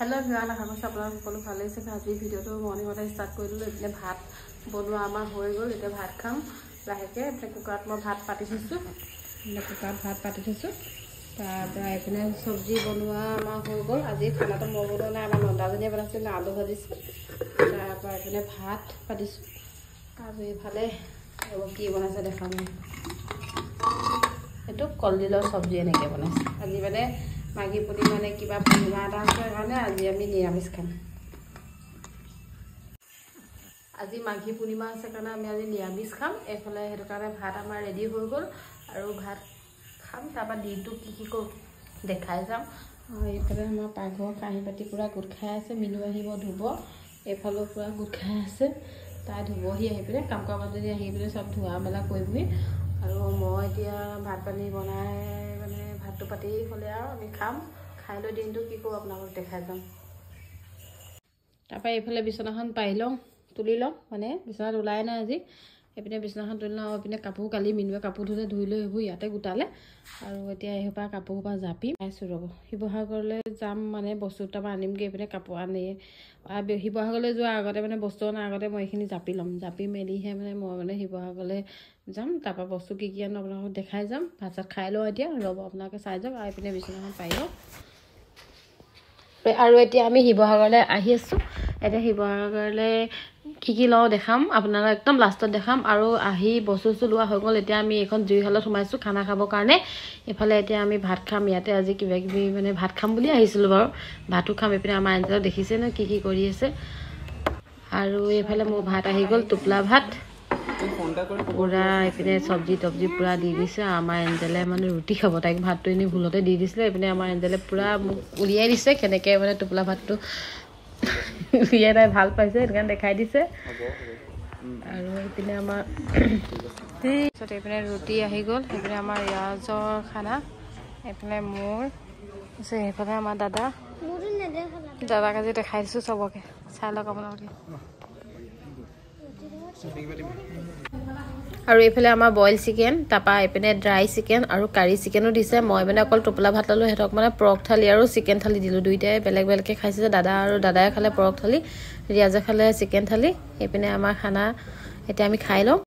hello everyone आशा करছো আপোনালোক সকলো ভালে আছে আজি ভিডিওটো মৰ্নিংতে ষ্টাৰ্ট কৰিলো এনে ভাত বনোৱা আমাৰ হৈ গ'ল এতিয়া ভাত খাম লাহেকে কুকাৰত মই ভাত পাতি থৈছো তাৰ পৰা এনে সবজি বনোৱা আমাৰ হৈ গ'ল আজি খানাটো মই বনোৱা নাই আমাৰ নন্দাজনীয়ে বনাইছিল আলু ভাজিছে তাৰ পৰা এনে ভাত পাতিছো আৰু ইফালে কি বনাইছে দেখাম এটো কলডিলৰ সবজি এনেকে বনাইছে আজি মানে মাগি পুলি মানে কিবা পূৰ্ণিমা এটা আছে কাৰণে আজি আমি নিৰামিষ খাম আজি মাঘী পূৰ্ণিমা আছে কাৰণে আমি আজি নিৰামিষ খাম এফালে হেতু কাৰণে ভাত আমাৰ ৰেডি হৈ গ'ল আৰু ভাত খাম তাৰপা দিনটো কি কৰো দেখাই যাম এইফালে আমাৰ পাকঘৰ কাঁহী বাতি পুৰা গুট খাই আছে মিনু আহিব ধুব এফালে পুৰা গুট খাই আছে তাই ধুবহি আহি পিনে কাম কৰা মাজতে আহি পিনে সব ধোৱা মেলা কৰিবি আৰু মই এতিয়া ভাত পানী বনাই মানে ভাতটো পাতি হলে আৰু আমি খাম খাই লৈ দিনটো কি কৰো আপোনালোকক দেখাই যাম তাৰপা এইফালে বিছনাখন পাই লওঁ তুলি লওঁ মানে বিছনাত ওলাই নাই আজি এপিনে বিছনাখন তুলি লওঁ এপিনে কাপোৰ কালি মিনুৱে কাপোৰ ধুলে ধুই লৈ এইবোৰ ইয়াতে গোটালে আৰু এতিয়া এইহপা কাপোৰপা জাপি আইছো ৰব শিৱসাগৰলৈ যাম মানে বস্তু এটা আনিমগে এপিনে কাপোৰ আনি শিৱসাগৰলৈ যোৱা আগতে মানে বস্তু অনা আগতে মই এইখিনি জাপি ল'ম জাপি মেলিহে মানে মই মানে শিৱসাগৰলৈ যাম তাৰপা বস্তু কি আনো আপোনালোকক দেখাই যাম ভাত চাত খাই লওঁ এতিয়া ৰব আপোনালোকে চাই যাওক আৰু এপিনে বিছনাখন পাই লওঁ আৰু এতিয়া আমি শিৱসাগৰলৈ আহি আছো এতিয়া শিৱসাগৰলৈ কি লওঁ দেখাম আপোনালোক একদম লাষ্টত দেখাম আৰু আহি বস্তু লোৱা হৈ গ'ল এতিয়া আমি এখন জুইশালত সোমাইছো খানা খাবৰ কাৰণে এফালে এতিয়া আমি ভাত খাম ইয়াতে আজি কিবা কিবি মানে ভাত খাম বুলি আহিছিলো বাৰু ভাতটো খাম এপিনে আমাৰ আঞ্জাত দেখিছে ন কি কৰি আছে আৰু এফালে মোৰ ভাত আহি গ'ল টুপলা ভাত পুৰা এপিনে সবজি তবজি পুৰা দি দিছে আমাৰ এঞ্জেলে মানে ৰুটি খাব তাইক ভাতটো এনে ভুলতে দি দিছিলে এপিনে আমাৰ এঞ্জেলে পুৰা উলিয়াই দিছে কেনেকে মানে টুপলা ভাতটো উলিয়াই তাই ভাল পাইছে সেইকাৰণে দেখাই দিছে আৰু এপিনে আমাৰ এপিনে ৰুটি আহি গ'ল এপিনে আমাৰ ৰিয়াজৰ খানা এপিনে মোৰ সেইফালে আমাৰ দাদাক আজি দেখাই দিছো চবকে চাই লওক আপোনালোকে আৰু এইফালে আমাৰ বইল চিকেন তাপা এপিনে ড্ৰাই চিকেন আৰু কাৰী চিকেনো দিছে মই মানে অকল টোপলা ভাত ললো হেতক মানে পৰক থালি আৰু চিকেন থালি দিলো দুইটাই বেলেগ বেলেগকে খাইছে দাদা আৰু দাদাই খালে পৰক থালি ৰিয়াজে খালে চিকেন থালি এপিনে আমাৰ খানা এতিয়া আমি খাই লওঁ